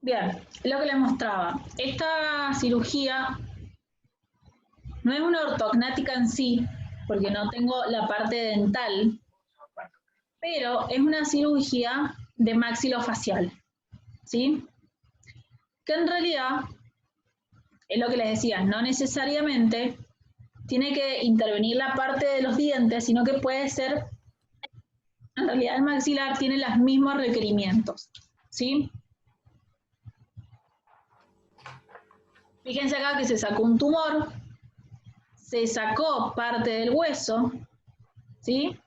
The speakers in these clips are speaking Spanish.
Bien, lo que les mostraba. Esta cirugía no es una ortognática en sí, porque no tengo la parte dental, pero es una cirugía de maxilofacial, ¿sí? Que en realidad, es lo que les decía, no necesariamente tiene que intervenir la parte de los dientes, sino que puede ser, en realidad el maxilar tiene los mismos requerimientos, ¿sí? Fíjense acá que se sacó un tumor, se sacó parte del hueso, ¿sí?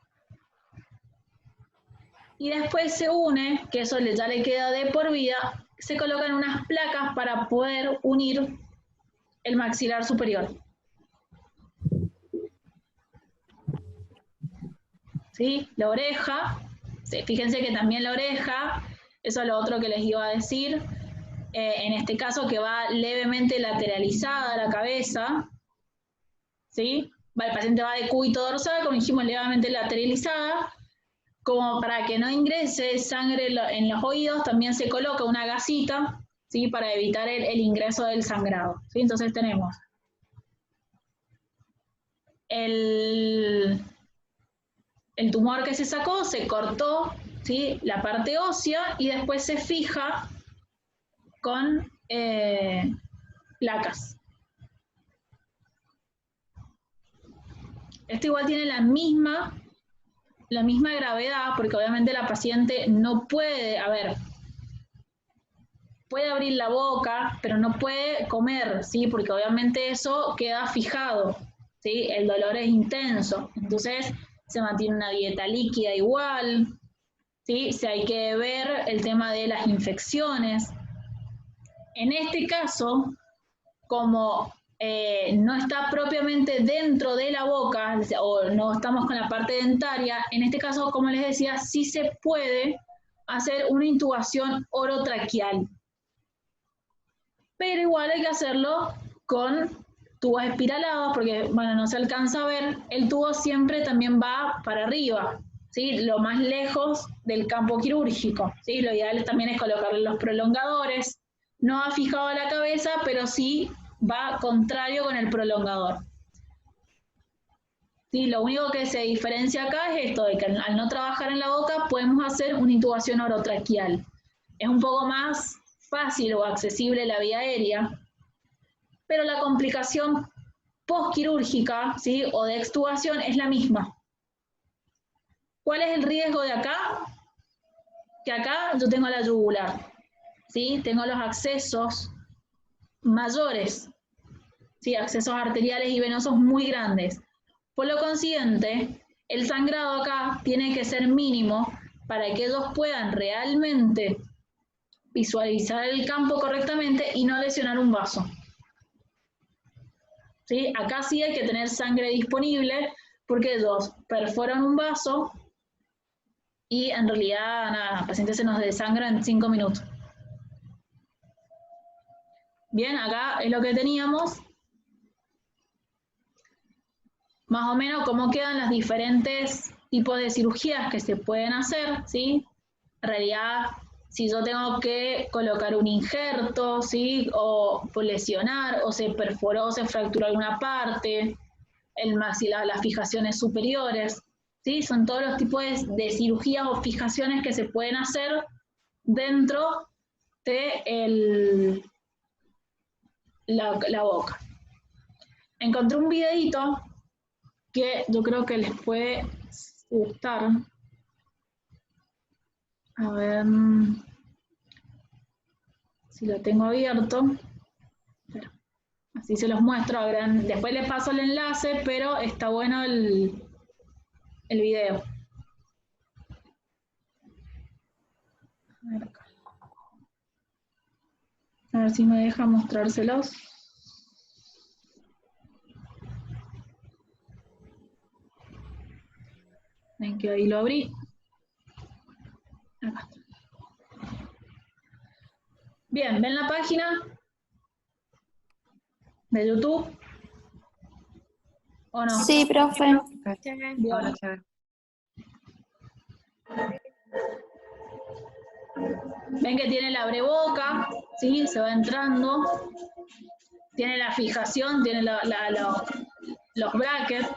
Y después se une, que eso ya le queda de por vida, se colocan unas placas para poder unir el maxilar superior. ¿Sí? La oreja, sí, fíjense que también la oreja, eso es lo otro que les iba a decir, en este caso que va levemente lateralizada la cabeza, ¿sí? El paciente va de cúbito dorsal, como dijimos, levemente lateralizada, como para que no ingrese sangre en los oídos, también se coloca una gasita, ¿sí? Para evitar el ingreso del sangrado, ¿sí? Entonces tenemos el tumor que se sacó, se cortó, ¿sí? La parte ósea y después se fija con placas. Esto igual tiene la misma gravedad, porque obviamente la paciente no puede, puede abrir la boca, pero no puede comer, ¿sí? Porque obviamente eso queda fijado, ¿sí? El dolor es intenso, entonces se mantiene una dieta líquida igual, ¿sí? Si hay que ver el tema de las infecciones. En este caso, como no está propiamente dentro de la boca, o no estamos con la parte dentaria, en este caso, como les decía, sí se puede hacer una intubación orotraqueal. Pero igual hay que hacerlo con tubos espiralados, porque, bueno, no se alcanza a ver, el tubo siempre también va para arriba, ¿sí? Lo más lejos del campo quirúrgico, ¿sí? Lo ideal también es colocarle los prolongadores, no va fijado a la cabeza, pero sí va contrario con el prolongador. Sí, lo único que se diferencia acá es esto, de que al no trabajar en la boca podemos hacer una intubación orotraqueal. Es un poco más fácil o accesible la vía aérea, pero la complicación postquirúrgica, ¿sí? O de extubación es la misma. ¿Cuál es el riesgo de acá? Que acá yo tengo la yugular, ¿sí? Tengo los accesos mayores, ¿sí? Accesos arteriales y venosos muy grandes. Por lo consiguiente, el sangrado acá tiene que ser mínimo para que ellos puedan realmente visualizar el campo correctamente y no lesionar un vaso. ¿Sí? Acá sí hay que tener sangre disponible porque ellos perforan un vaso y en realidad nada, el paciente se nos desangra en 5 minutos. Bien, acá es lo que teníamos. Más o menos cómo quedan los diferentes tipos de cirugías que se pueden hacer, ¿sí? En realidad, si yo tengo que colocar un injerto, ¿sí? O lesionar, o se perforó, o se fracturó alguna parte, el maxilar, las fijaciones superiores, ¿sí? Son todos los tipos de cirugías o fijaciones que se pueden hacer dentro de la boca. Encontré un videito que yo creo que les puede gustar. A ver si lo tengo abierto. Así se los muestro. Después les paso el enlace, pero está bueno el video. A ver si me deja mostrárselos. Ven que ahí lo abrí. Acá. Bien, ¿ven la página? de YouTube. ¿O no? Sí, profe. Bien. Ahora chévere. Ven que tiene la abreboca, ¿sí? Se va entrando. Tiene la fijación, tiene los brackets.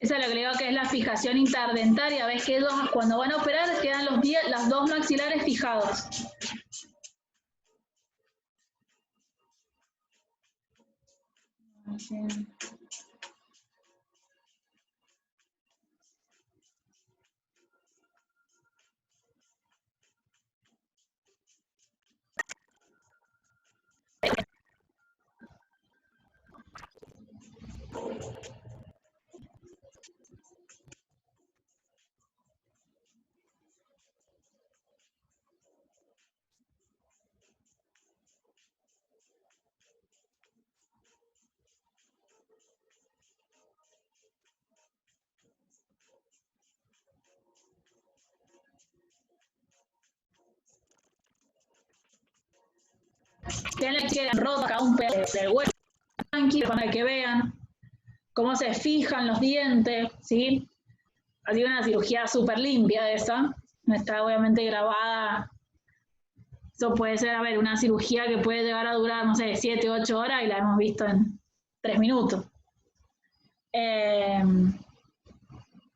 Esa es lo que le digo que es la fijación interdentaria. Ves que ellos cuando van a operar quedan los dos maxilares fijados. Tienen que quedar rotos acá un pedazo del hueso, tranquilo, para que vean cómo se fijan los dientes, ¿sí? Ha sido una cirugía súper limpia esa, no está obviamente grabada. Eso puede ser, a ver, una cirugía que puede llegar a durar, no sé, 7, 8 horas y la hemos visto en 3 minutos.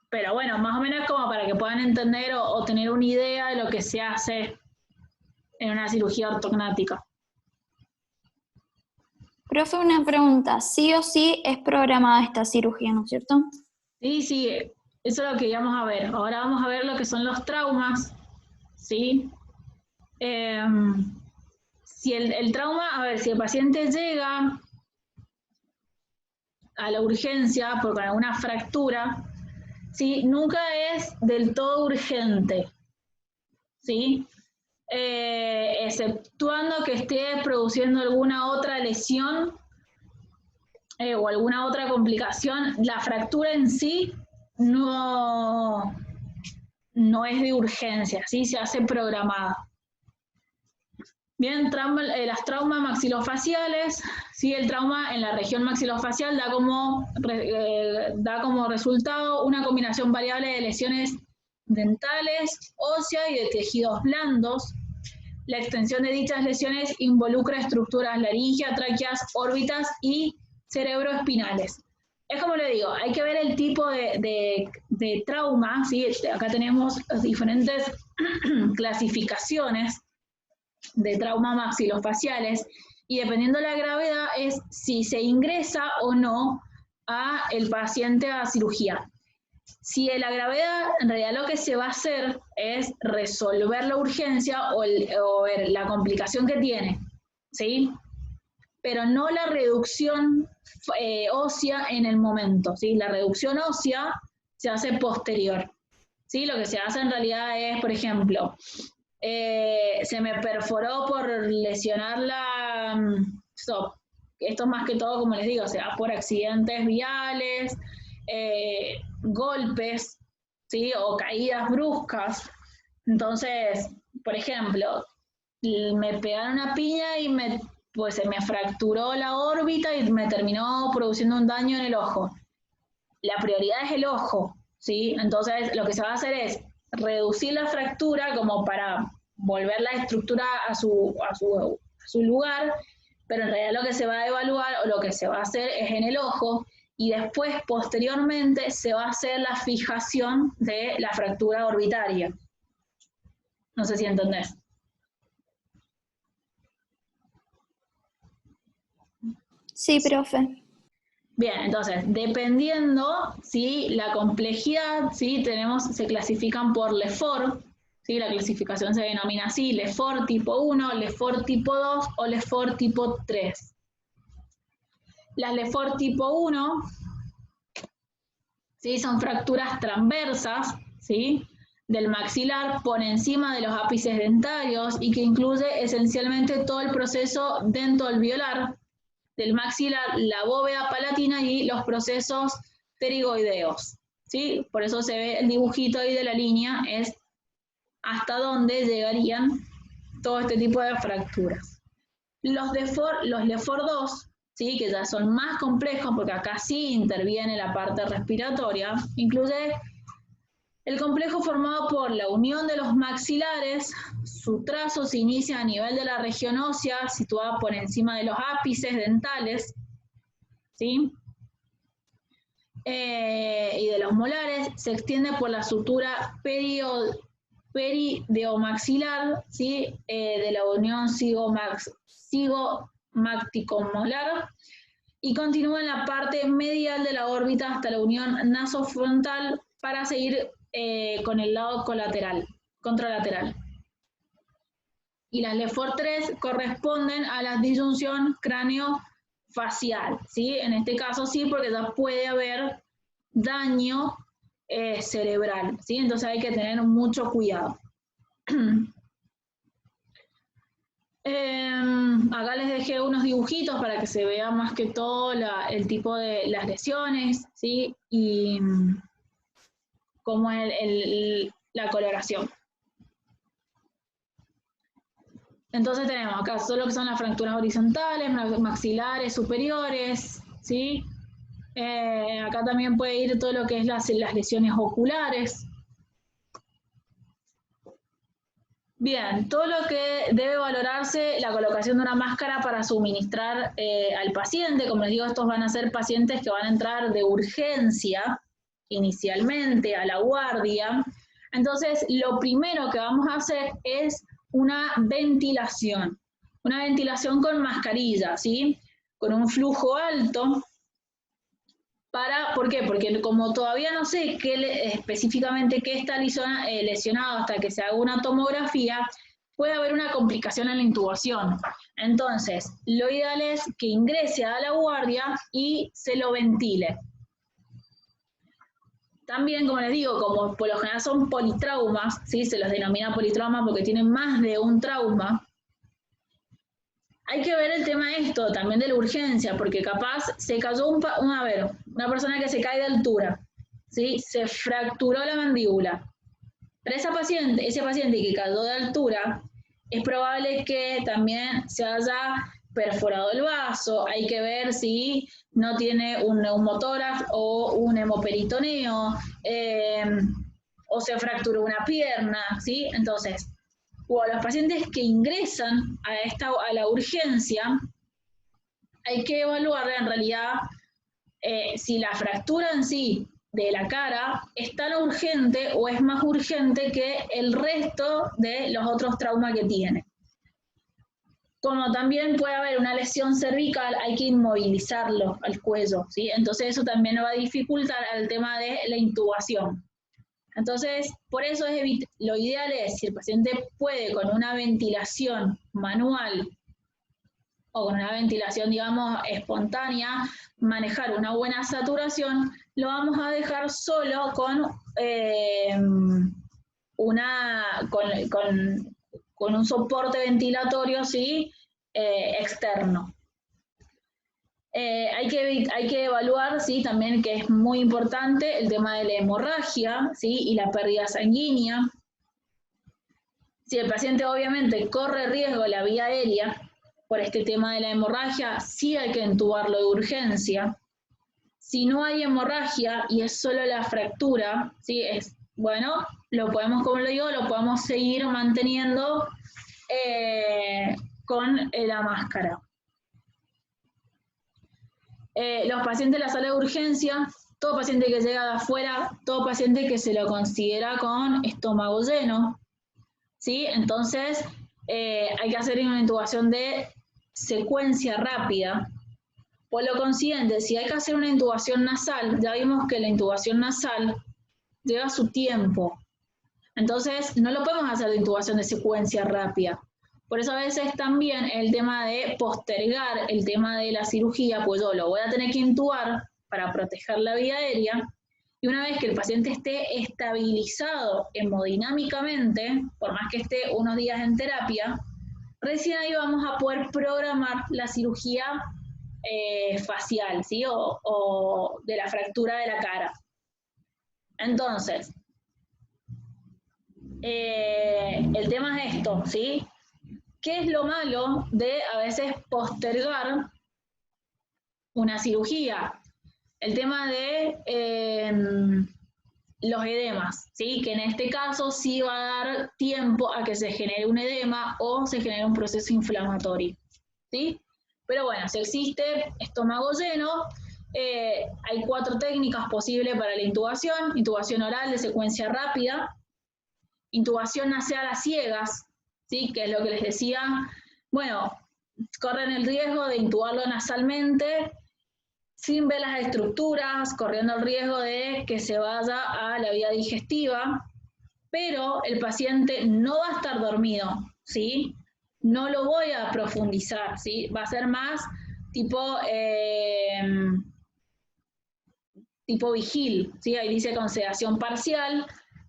Pero bueno, más o menos como para que puedan entender o tener una idea de lo que se hace en una cirugía ortognática. Profe, una pregunta. Sí o sí es programada esta cirugía, ¿no es cierto? Sí, sí, eso es lo que íbamos a ver. Ahora vamos a ver lo que son los traumas, ¿sí? Si el trauma, a ver, si el paciente llega a la urgencia por alguna fractura, ¿sí? Nunca es del todo urgente, ¿sí? Exceptuando que esté produciendo alguna otra lesión o alguna otra complicación, la fractura en sí no es de urgencia, ¿sí? Se hace programada. Bien, las traumas maxilofaciales, ¿sí? El trauma en la región maxilofacial da como resultado una combinación variable de lesiones dentales, óseas y de tejidos blandos. La extensión de dichas lesiones involucra estructuras laringeas, tráqueas, órbitas y cerebroespinales. Es como le digo, hay que ver el tipo de trauma, ¿sí? Acá tenemos diferentes clasificaciones de trauma maxilofaciales y dependiendo de la gravedad es si se ingresa o no a el paciente a cirugía. Si la gravedad, en realidad lo que se va a hacer es resolver la urgencia o ver la complicación que tiene, ¿sí? Pero no la reducción ósea en el momento, ¿sí? La reducción ósea se hace posterior, ¿sí? Lo que se hace en realidad es, por ejemplo, se me perforó por lesionar esto más que todo, como les digo, o sea, por accidentes viales, golpes, ¿sí? O caídas bruscas. Entonces, por ejemplo, me pegaron una piña y pues se me fracturó la órbita y me terminó produciendo un daño en el ojo. La prioridad es el ojo, ¿sí? Entonces, lo que se va a hacer es reducir la fractura como para volver la estructura a su lugar, pero en realidad lo que se va a evaluar o lo que se va a hacer es en el ojo y después, posteriormente, se va a hacer la fijación de la fractura orbitaria. No sé si entendés. Sí, profe. Bien, entonces, dependiendo, ¿sí? La complejidad, ¿sí? Se clasifican por Lefort, ¿sí? La clasificación se denomina así, Lefort tipo 1, Lefort tipo 2 o Lefort tipo 3. Las Lefort tipo 1, ¿sí? Son fracturas transversas, ¿sí? del maxilar por encima de los ápices dentarios y que incluye esencialmente todo el proceso dentoalveolar del maxilar, la bóveda palatina y los procesos pterigoideos, ¿sí? Por eso se ve el dibujito ahí de la línea, es hasta dónde llegarían todo este tipo de fracturas. Los LeFort 2, ¿sí? Que ya son más complejos porque acá sí interviene la parte respiratoria, incluye el complejo formado por la unión de los maxilares. Su trazo se inicia a nivel de la región ósea, situada por encima de los ápices dentales, ¿sí? Y de los molares, se extiende por la sutura perideomaxilar, ¿sí? De la unión cigomáctico-molar, y continúa en la parte medial de la órbita hasta la unión nasofrontal para seguir con el lado contralateral. Y las LeFort 3 corresponden a la disyunción cráneo-facial, ¿sí? En este caso sí, porque ya puede haber daño cerebral, ¿sí? Entonces hay que tener mucho cuidado. Acá les dejé unos dibujitos para que se vea más que todo el tipo de las lesiones, ¿sí? Y cómo es la coloración. Entonces tenemos acá todo lo que son las fracturas horizontales, maxilares superiores, ¿sí? Acá también puede ir todo lo que es las lesiones oculares. Bien, todo lo que debe valorarse, la colocación de una máscara para suministrar al paciente. Como les digo, estos van a ser pacientes que van a entrar de urgencia inicialmente a la guardia. Entonces, lo primero que vamos a hacer es una ventilación con mascarilla, ¿sí? Con un flujo alto. ¿Por qué? Porque como todavía no sé específicamente qué está lesionado hasta que se haga una tomografía, puede haber una complicación en la intubación. Entonces, lo ideal es que ingrese a la guardia y se lo ventile. También, como les digo, como por lo general son politraumas, ¿sí? Se los denomina politrauma porque tienen más de un trauma. Hay que ver el tema también de la urgencia, porque capaz se cayó una persona que se cae de altura, ¿sí? Se fracturó la mandíbula. Pero ese paciente que cayó de altura, es probable que también se haya perforado el vaso. Hay que ver si no tiene un neumotórax o un hemoperitoneo, o se fracturó una pierna, ¿sí? Entonces, o a los pacientes que ingresan a la urgencia, hay que evaluar en realidad si la fractura en sí de la cara es tan urgente o es más urgente que el resto de los otros traumas que tiene. Como también puede haber una lesión cervical, hay que inmovilizarlo al cuello, ¿sí? Entonces eso también va a dificultar el tema de la intubación. Entonces, por eso lo ideal es, si el paciente puede con una ventilación manual o con una ventilación, digamos, espontánea, manejar una buena saturación, lo vamos a dejar solo con un soporte ventilatorio, ¿sí? Externo. Hay que evaluar, ¿sí? También, que es muy importante, el tema de la hemorragia, ¿sí? Y la pérdida sanguínea. Si el paciente obviamente corre riesgo la vía aérea por este tema de la hemorragia, sí hay que entubarlo de urgencia. Si no hay hemorragia y es solo la fractura, ¿sí? Bueno, lo podemos seguir manteniendo con la máscara. Los pacientes de la sala de urgencia, todo paciente que llega de afuera, todo paciente que se lo considera con estómago lleno, ¿sí? Entonces, hay que hacer una intubación de secuencia rápida. Por lo consiguiente, si hay que hacer una intubación nasal, ya vimos que la intubación nasal lleva su tiempo. Entonces, no lo podemos hacer de intubación de secuencia rápida. Por eso a veces también el tema de postergar el tema de la cirugía, pues yo lo voy a tener que intubar para proteger la vía aérea, y una vez que el paciente esté estabilizado hemodinámicamente, por más que esté unos días en terapia, recién ahí vamos a poder programar la cirugía facial, ¿sí? O de la fractura de la cara. Entonces, el tema es esto, ¿sí? ¿Qué es lo malo de a veces postergar una cirugía? El tema de los edemas, ¿sí? Que en este caso sí va a dar tiempo a que se genere un edema o se genere un proceso inflamatorio, ¿sí? Pero bueno, si existe estómago lleno, hay 4 técnicas posibles para la intubación: intubación oral de secuencia rápida, intubación nasal a ciegas, ¿sí? Que es lo que les decía, bueno, corren el riesgo de intubarlo nasalmente, sin ver las estructuras, corriendo el riesgo de que se vaya a la vía digestiva, pero el paciente no va a estar dormido, ¿sí? No lo voy a profundizar, ¿sí? Va a ser más tipo vigil, ¿sí? Ahí dice con sedación parcial,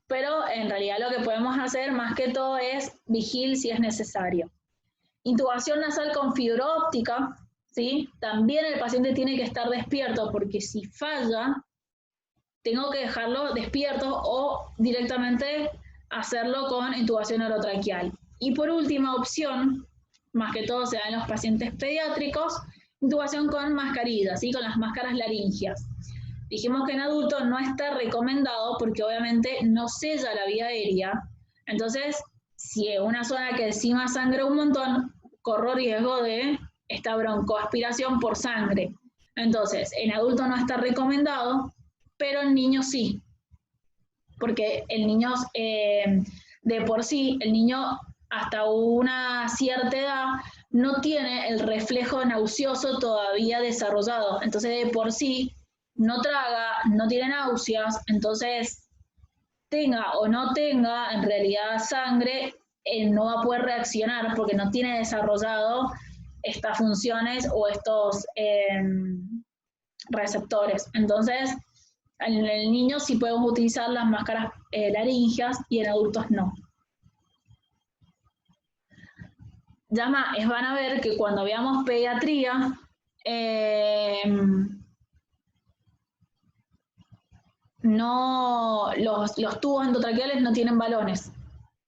pero en realidad lo que podemos hacer más que todo es vigil si es necesario. Intubación nasal con fibra óptica, ¿sí? También el paciente tiene que estar despierto, porque si falla, tengo que dejarlo despierto o directamente hacerlo con intubación orotraqueal. Y por última opción, más que todo se da en los pacientes pediátricos, intubación con mascarilla, ¿sí? Con las máscaras laringias. Dijimos que en adultos no está recomendado porque obviamente no sella la vía aérea. Entonces, si es una zona que encima sangra un montón, corro riesgo de esta broncoaspiración por sangre. Entonces, en adultos no está recomendado, pero en niños sí. Porque el niño, de por sí, el niño hasta una cierta edad no tiene el reflejo nauseoso todavía desarrollado. Entonces, de por sí, no traga, no tiene náuseas, entonces tenga o no tenga en realidad sangre, no va a poder reaccionar porque no tiene desarrollado estas funciones o estos receptores. Entonces, en el niño sí podemos utilizar las máscaras laringias y en adultos no. Ya más, van a ver que cuando veamos pediatría, no, los tubos endotraqueales no tienen balones.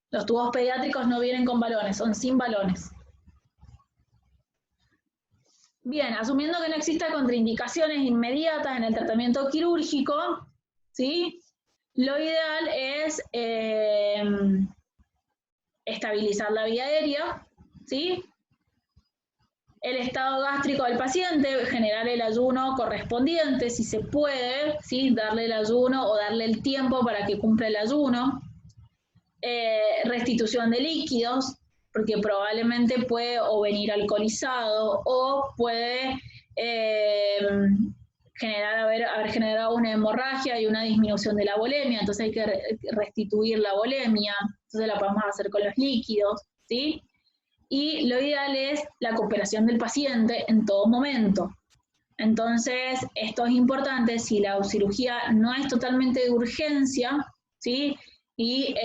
Los tubos pediátricos no vienen con balones, son sin balones. Bien, asumiendo que no exista contraindicaciones inmediatas en el tratamiento quirúrgico, ¿sí? Lo ideal es estabilizar la vía aérea, ¿sí? El estado gástrico del paciente, generar el ayuno correspondiente, si se puede, ¿sí? Darle el ayuno o darle el tiempo para que cumpla el ayuno. Restitución de líquidos, porque probablemente puede o venir alcoholizado o puede haber generado una hemorragia y una disminución de la volemia, entonces hay que restituir la volemia, entonces la podemos hacer con los líquidos, ¿sí? Y lo ideal es la cooperación del paciente en todo momento. Entonces, esto es importante si la cirugía no es totalmente de urgencia, ¿sí? Y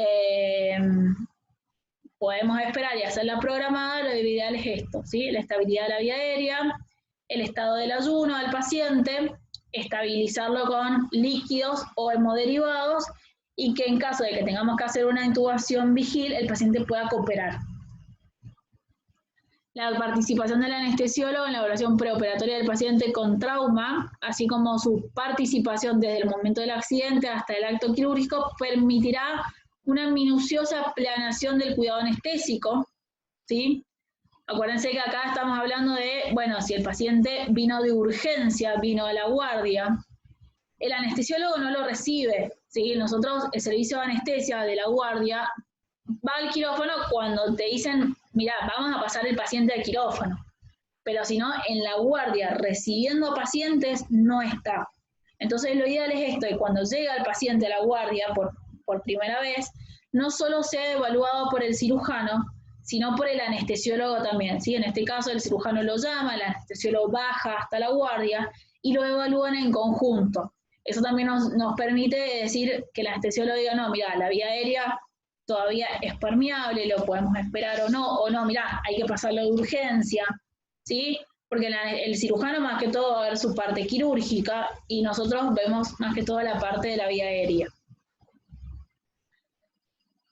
podemos esperar y hacerla programada, lo ideal es esto, ¿sí? La estabilidad de la vía aérea, el estado del ayuno al paciente, estabilizarlo con líquidos o hemoderivados y que en caso de que tengamos que hacer una intubación vigil, el paciente pueda cooperar. La participación del anestesiólogo en la evaluación preoperatoria del paciente con trauma, así como su participación desde el momento del accidente hasta el acto quirúrgico, permitirá una minuciosa planeación del cuidado anestésico, ¿sí? Acuérdense que acá estamos hablando de, bueno, si el paciente vino de urgencia, vino a la guardia, el anestesiólogo no lo recibe, ¿sí? Nosotros, el servicio de anestesia de la guardia, va al quirófano cuando te dicen, mira, vamos a pasar el paciente al quirófano. Pero si no, en la guardia, recibiendo pacientes, no está. Entonces lo ideal es esto, que cuando llega el paciente a la guardia por primera vez, no solo sea evaluado por el cirujano, sino por el anestesiólogo también, ¿sí? En este caso el cirujano lo llama, el anestesiólogo baja hasta la guardia y lo evalúan en conjunto. Eso también nos permite decir que el anestesiólogo diga, no, mira, la vía aérea todavía es permeable, lo podemos esperar o no, mira, hay que pasarlo de urgencia, ¿sí? Porque el cirujano más que todo va a ver su parte quirúrgica y nosotros vemos más que todo la parte de la vía aérea.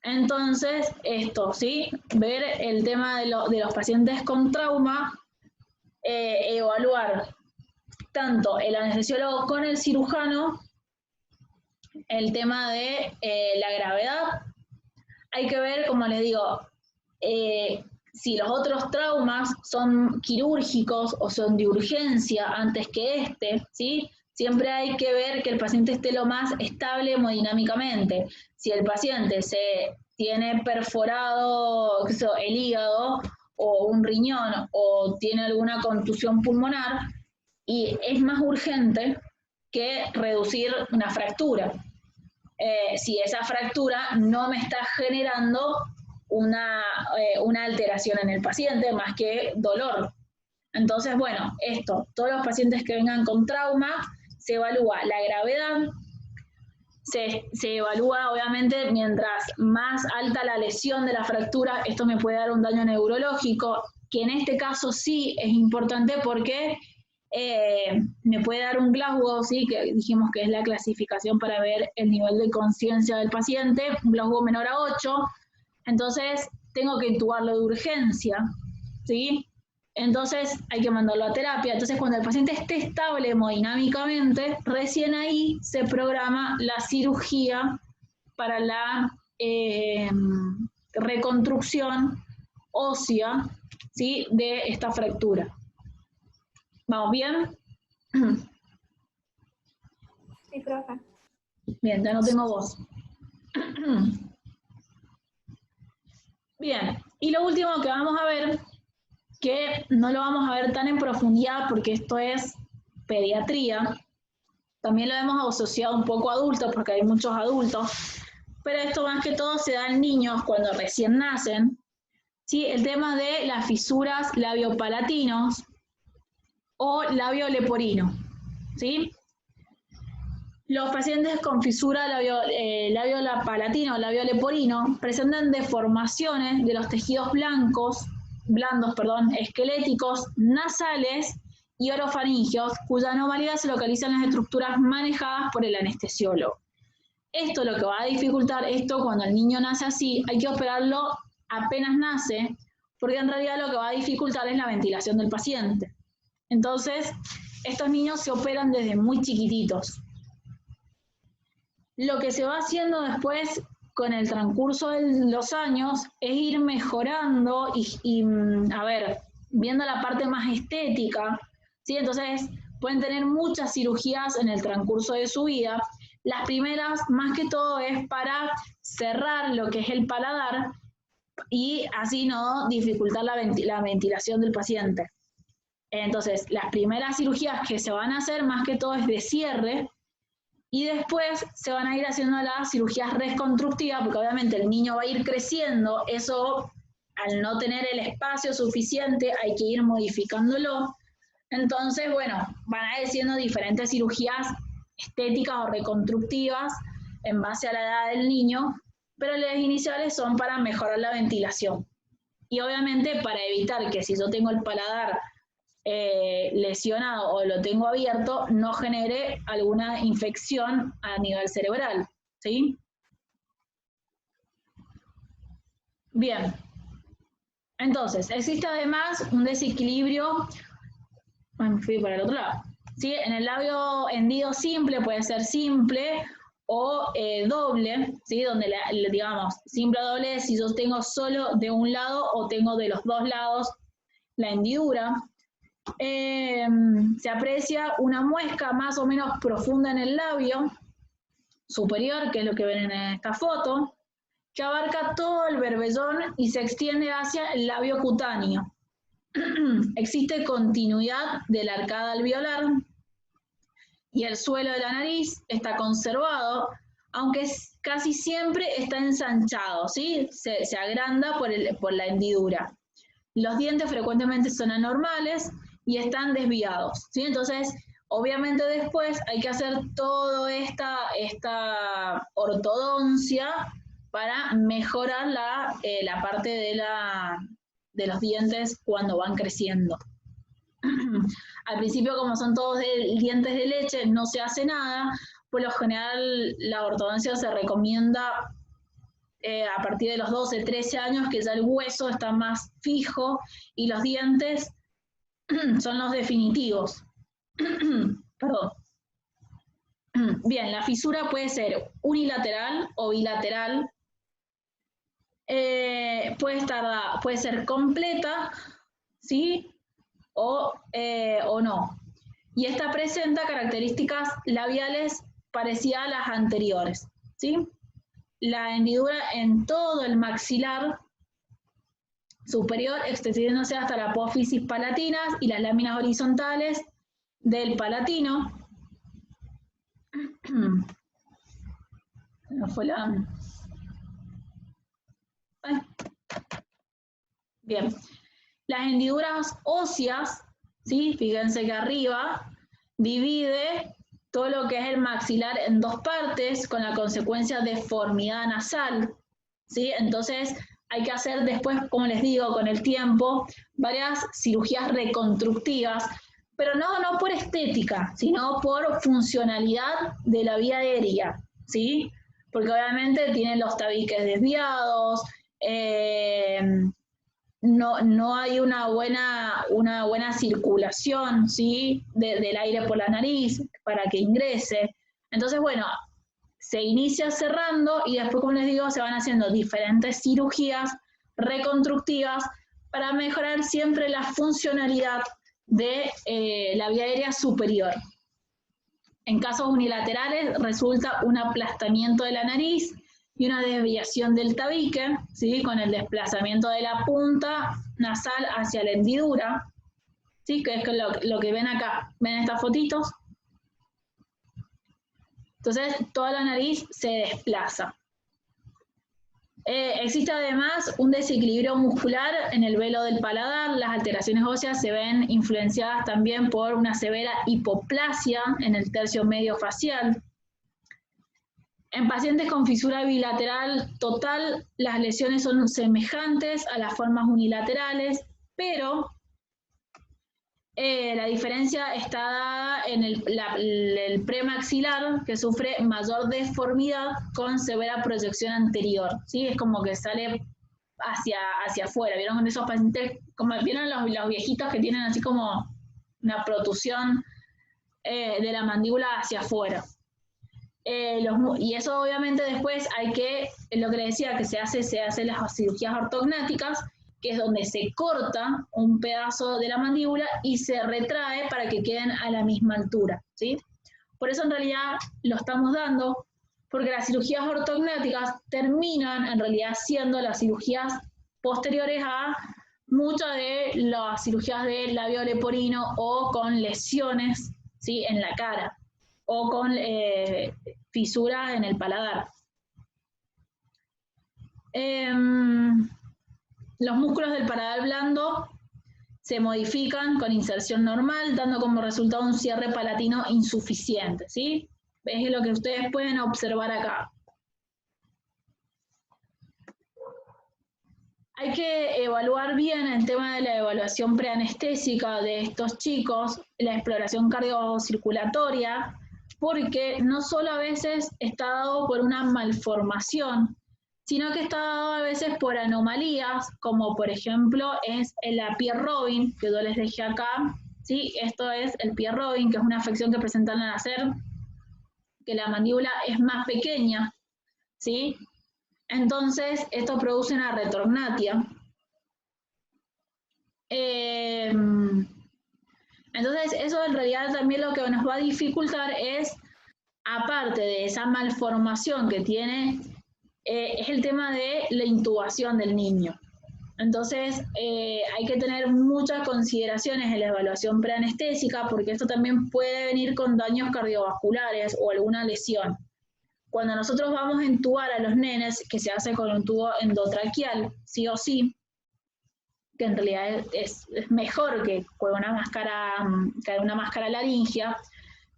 Entonces, esto, ¿sí? Ver el tema de los pacientes con trauma, evaluar tanto el anestesiólogo con el cirujano, el tema de la gravedad. Hay que ver, como les digo, si los otros traumas son quirúrgicos o son de urgencia antes que este, ¿sí? Siempre hay que ver que el paciente esté lo más estable hemodinámicamente. Si el paciente tiene perforado el hígado o un riñón o tiene alguna contusión pulmonar, y es más urgente que reducir una fractura. Si esa fractura no me está generando una alteración en el paciente más que dolor. Entonces, bueno, todos los pacientes que vengan con trauma, se evalúa la gravedad, se evalúa obviamente mientras más alta la lesión de la fractura, esto me puede dar un daño neurológico, que en este caso sí es importante porque me puede dar un Glasgow, ¿sí? Que dijimos que es la clasificación para ver el nivel de conciencia del paciente, un Glasgow menor a 8, entonces tengo que intubarlo de urgencia, ¿sí? Entonces hay que mandarlo a terapia. Entonces cuando el paciente esté estable hemodinámicamente, recién ahí se programa la cirugía para la reconstrucción ósea, ¿sí? De esta fractura. ¿Vamos bien? Sí, profe. Bien, ya no tengo voz. Bien, y lo último que vamos a ver, que no lo vamos a ver tan en profundidad porque esto es pediatría, también lo hemos asociado un poco a adultos porque hay muchos adultos, pero esto más que todo se da en niños cuando recién nacen, ¿sí? El tema de las fisuras labiopalatinos o labio leporino, ¿sí? Los pacientes con fisura labio-palatino o labio leporino presentan deformaciones de los tejidos blandos, esqueléticos, nasales y orofaringios, cuya anomalía se localiza en las estructuras manejadas por el anestesiólogo. Esto lo que va a dificultar, cuando el niño nace así, hay que operarlo apenas nace, porque en realidad lo que va a dificultar es la ventilación del paciente. Entonces, estos niños se operan desde muy chiquititos. Lo que se va haciendo después con el transcurso de los años es ir mejorando y viendo la parte más estética, ¿sí? Entonces pueden tener muchas cirugías en el transcurso de su vida. Las primeras, más que todo, es para cerrar lo que es el paladar y así no dificultar la ventilación del paciente. Entonces, las primeras cirugías que se van a hacer, más que todo, es de cierre, y después se van a ir haciendo las cirugías reconstructivas, porque obviamente el niño va a ir creciendo, eso al no tener el espacio suficiente hay que ir modificándolo. Entonces, bueno, van a ir haciendo diferentes cirugías estéticas o reconstructivas en base a la edad del niño, pero las iniciales son para mejorar la ventilación. Y obviamente para evitar que si yo tengo el paladar lesionado o lo tengo abierto, no genere alguna infección a nivel cerebral, ¿sí? Bien. Entonces, existe además un desequilibrio, me fui para el otro lado, ¿sí? En el labio hendido simple puede ser simple o doble, ¿sí? Donde, digamos, simple o doble es si yo tengo solo de un lado o tengo de los dos lados la hendidura. Se aprecia una muesca más o menos profunda en el labio superior, que es lo que ven en esta foto, que abarca todo el berbellón y se extiende hacia el labio cutáneo. Existe continuidad de la arcada alveolar y el suelo de la nariz está conservado, aunque casi siempre está ensanchado, ¿sí? Se agranda por la hendidura. Los dientes frecuentemente son anormales y están desviados, ¿sí? Entonces, Obviamente después hay que hacer toda esta ortodoncia para mejorar la parte de los dientes cuando van creciendo. Al principio, como son todos dientes de leche, no se hace nada. Por lo general, la ortodoncia se recomienda a partir de los 12, 13 años, que ya el hueso está más fijo y los dientes son los definitivos. Perdón. Bien, la fisura puede ser unilateral o bilateral. Puede ser completa, ¿sí? O no. Y esta presenta características labiales parecidas a las anteriores, ¿sí? La hendidura en todo el maxilar superior, extendiéndose hasta la apófisis palatinas y las láminas horizontales del palatino. No fue la... Bien. Las hendiduras óseas, ¿sí? Fíjense que arriba divide todo lo que es el maxilar en dos partes, con la consecuencia de deformidad nasal, ¿sí? Entonces hay que hacer después, como les digo, con el tiempo, varias cirugías reconstructivas, pero no por estética, sino por funcionalidad de la vía aérea, ¿sí? Porque obviamente tienen los tabiques desviados, no hay una buena circulación, ¿sí? Del aire por la nariz para que ingrese. Entonces, bueno, se inicia cerrando y después, como les digo, se van haciendo diferentes cirugías reconstructivas para mejorar siempre la funcionalidad de la vía aérea superior. En casos unilaterales resulta un aplastamiento de la nariz y una desviación del tabique, ¿sí? Con el desplazamiento de la punta nasal hacia la hendidura, ¿sí? Que es lo que ven acá. ¿Ven estas fotitos? Entonces, toda la nariz se desplaza. Existe además un desequilibrio muscular en el velo del paladar. Las alteraciones óseas se ven influenciadas también por una severa hipoplasia en el tercio medio facial. En pacientes con fisura bilateral total, las lesiones son semejantes a las formas unilaterales, pero la diferencia está dada en el premaxilar, que sufre mayor deformidad con severa proyección anterior, ¿sí? Es como que sale hacia afuera. ¿Vieron con esos pacientes? ¿Vieron los viejitos que tienen así como una protusión de la mandíbula hacia afuera? Y eso obviamente después lo que les decía, que se hace las cirugías ortognáticas, que es donde se corta un pedazo de la mandíbula y se retrae para que queden a la misma altura, ¿sí? Por eso en realidad lo estamos dando, porque las cirugías ortognáticas terminan en realidad siendo las cirugías posteriores a muchas de las cirugías de labio leporino o con lesiones, ¿sí? En la cara o con fisuras en el paladar. Los músculos del paladar blando se modifican con inserción normal, dando como resultado un cierre palatino insuficiente, ¿sí? Es lo que ustedes pueden observar acá. Hay que evaluar bien el tema de la evaluación preanestésica de estos chicos, la exploración cardiocirculatoria, porque no solo a veces está dado por una malformación, sino que está dado a veces por anomalías, como por ejemplo es la Pierre-Robin, que yo les dejé acá, ¿sí? Esto es el Pierre-Robin, que es una afección que presentan al nacer, que la mandíbula es más pequeña, ¿sí? Entonces, esto produce una retrognatia. Entonces, eso en realidad también lo que nos va a dificultar es, aparte de esa malformación que tiene, es el tema de la intubación del niño. Entonces, hay que tener muchas consideraciones en la evaluación preanestésica, porque esto también puede venir con daños cardiovasculares o alguna lesión. Cuando nosotros vamos a intubar a los nenes, que se hace con un tubo endotraqueal, sí o sí, que en realidad es mejor que con una máscara laringia,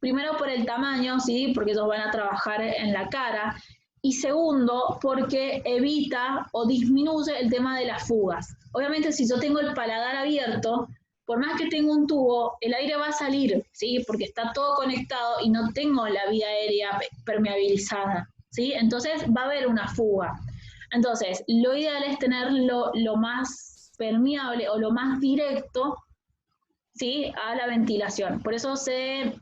Primero por el tamaño, ¿sí? Porque ellos van a trabajar en la cara. Y segundo, porque evita o disminuye el tema de las fugas. Obviamente, si yo tengo el paladar abierto, por más que tenga un tubo, el aire va a salir, ¿sí? Porque está todo conectado y no tengo la vía aérea permeabilizada, ¿sí? Entonces va a haber una fuga. Entonces, lo ideal es tenerlo lo más permeable o lo más directo, ¿sí? A la ventilación. Por eso se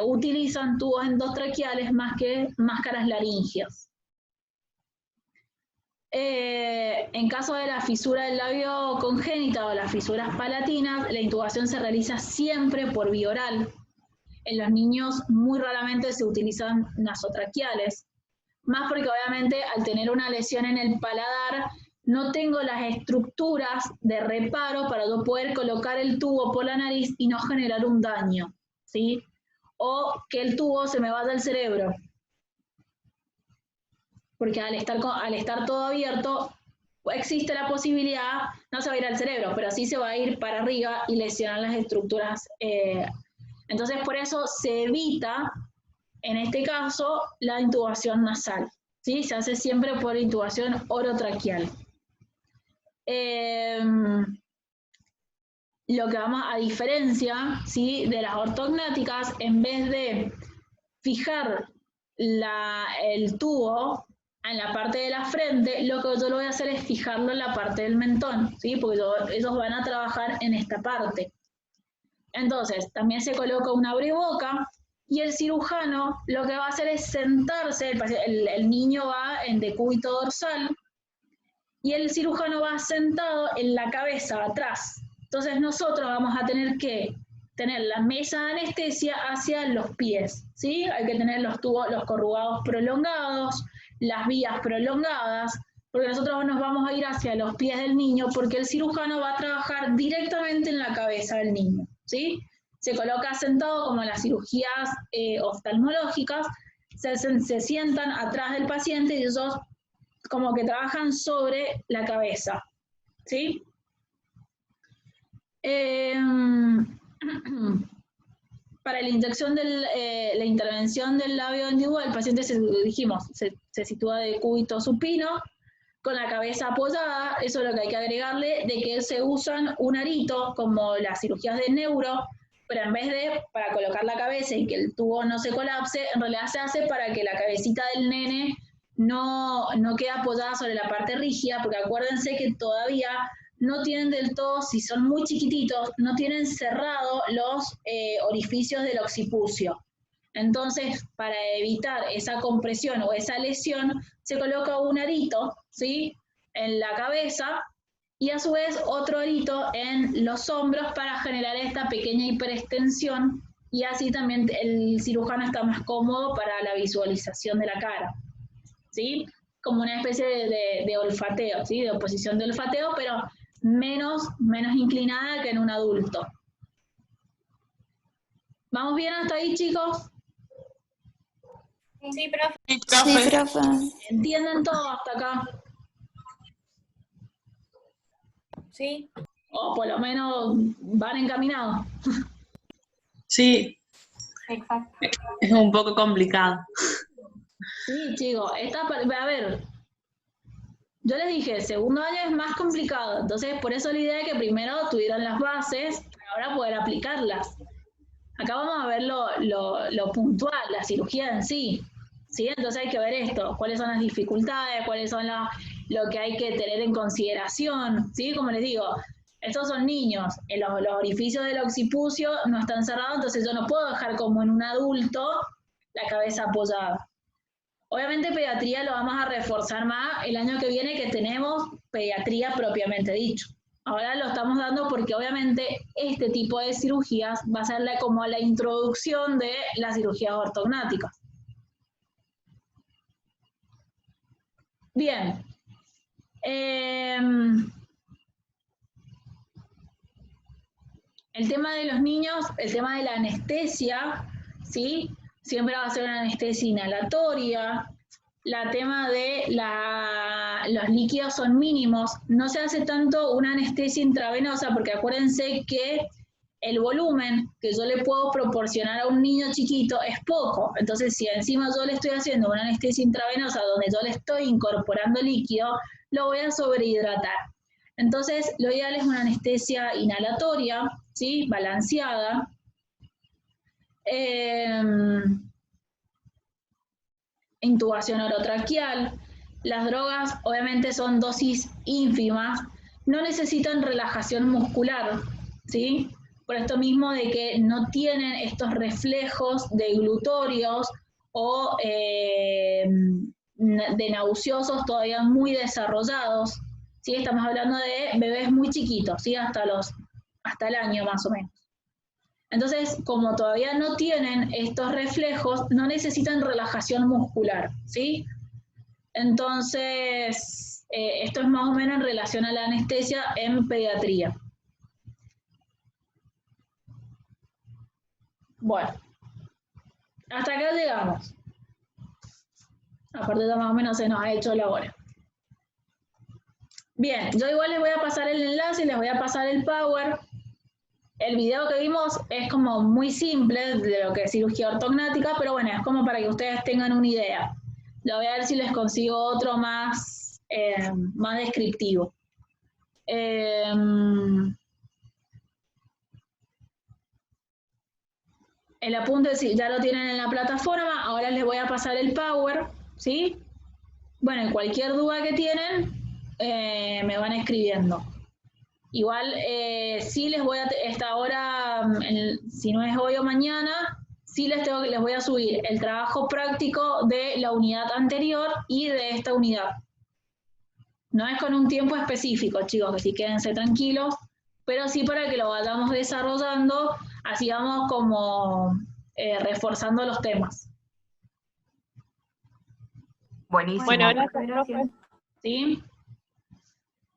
utilizan tubos endotraqueales más que máscaras laringias. En caso de la fisura del labio congénita o las fisuras palatinas, la intubación se realiza siempre por vía oral. En los niños muy raramente se utilizan nasotraqueales, más porque obviamente al tener una lesión en el paladar no tengo las estructuras de reparo para yo poder colocar el tubo por la nariz y no generar un daño, ¿sí? O que el tubo se me vaya al cerebro. Porque al estar todo abierto, existe la posibilidad, no se va a ir al cerebro, pero sí se va a ir para arriba y lesionar las estructuras. Entonces, por eso se evita, en este caso, la intubación nasal, ¿sí? Se hace siempre por intubación orotraqueal. Lo que vamos a diferencia, ¿sí? De las ortognáticas, en vez de fijar el tubo en la parte de la frente, lo que yo lo voy a hacer es fijarlo en la parte del mentón, ¿sí? Porque ellos van a trabajar en esta parte. Entonces, también se coloca un abriboca y el cirujano lo que va a hacer es sentarse, el niño va en decúbito dorsal y el cirujano va sentado en la cabeza atrás. Entonces nosotros vamos a tener que tener la mesa de anestesia hacia los pies, ¿sí? Hay que tener los corrugados prolongados, las vías prolongadas, porque nosotros nos vamos a ir hacia los pies del niño porque el cirujano va a trabajar directamente en la cabeza del niño, ¿sí? Se coloca sentado como en las cirugías oftalmológicas, se sientan atrás del paciente y ellos como que trabajan sobre la cabeza, ¿sí? Para la intervención del labio endigual, el paciente, se sitúa de cúbito supino, con la cabeza apoyada. Eso es lo que hay que agregarle, de que se usan un arito, como las cirugías de neuro, pero en vez de para colocar la cabeza y que el tubo no se colapse, en realidad se hace para que la cabecita del nene no quede apoyada sobre la parte rígida, porque acuérdense que todavía no tienen del todo, si son muy chiquititos, no tienen cerrado los orificios del occipucio. Entonces, para evitar esa compresión o esa lesión, se coloca un arito, ¿sí?, en la cabeza y a su vez otro arito en los hombros para generar esta pequeña hiperextensión y así también el cirujano está más cómodo para la visualización de la cara, ¿sí? Como una especie de olfateo, ¿sí?, de oposición de olfateo, pero menos inclinada que en un adulto. ¿Vamos bien hasta ahí, chicos? Sí, profe. Sí, profe. ¿Entienden todo hasta acá? Sí. O por lo menos van encaminados. Sí. Exacto. Es un poco complicado. Sí, chicos. A ver, yo les dije, segundo año es más complicado. Entonces, por eso la idea es que primero tuvieran las bases para ahora poder aplicarlas. Acá vamos a ver lo puntual, la cirugía en sí, ¿sí? Entonces hay que ver esto, cuáles son las dificultades, cuáles son lo que hay que tener en consideración, ¿sí? Como les digo, estos son niños, los orificios del occipucio no están cerrados, entonces yo no puedo dejar como en un adulto la cabeza apoyada. Obviamente pediatría lo vamos a reforzar más el año que viene que tenemos pediatría propiamente dicho. Ahora lo estamos dando porque obviamente este tipo de cirugías va a ser como la introducción de las cirugías ortognáticas. Bien. El tema de los niños, el tema de la anestesia, ¿sí? Siempre va a ser una anestesia inhalatoria. El tema de los líquidos son mínimos. No se hace tanto una anestesia intravenosa porque acuérdense que el volumen que yo le puedo proporcionar a un niño chiquito es poco. Entonces, si encima yo le estoy haciendo una anestesia intravenosa donde yo le estoy incorporando líquido, lo voy a sobrehidratar. Entonces, lo ideal es una anestesia inhalatoria, ¿sí? Balanceada. Intubación orotraqueal. Las drogas obviamente son dosis ínfimas, no necesitan relajación muscular, ¿sí? Por esto mismo de que no tienen estos reflejos deglutorios o de nauseosos todavía muy desarrollados, ¿sí? Estamos hablando de bebés muy chiquitos, ¿sí? Hasta el año más o menos. Entonces, como todavía no tienen estos reflejos, no necesitan relajación muscular, ¿sí? Entonces, esto es más o menos en relación a la anestesia en pediatría. Bueno, hasta acá llegamos. Aparte ya más o menos se nos ha hecho la hora. Bien, yo igual les voy a pasar el enlace y les voy a pasar el Power. El video que vimos es como muy simple de lo que es cirugía ortognática, pero bueno, es como para que ustedes tengan una idea. Lo voy a ver si les consigo otro más, más descriptivo. El apunte sí, ya lo tienen en la plataforma, ahora les voy a pasar el Power, ¿sí? Bueno, cualquier duda que tienen, me van escribiendo. Igual, sí les voy a, esta hora, si no es hoy o mañana, sí les voy a subir el trabajo práctico de la unidad anterior y de esta unidad. No es con un tiempo específico, chicos, que sí quédense tranquilos, pero sí para que lo vayamos desarrollando, así vamos como reforzando los temas. Buenísimo. Bueno, gracias, profe. ¿Sí?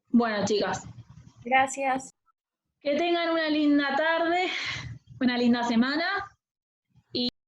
Bueno, chicas. Gracias. Que tengan una linda tarde, una linda semana.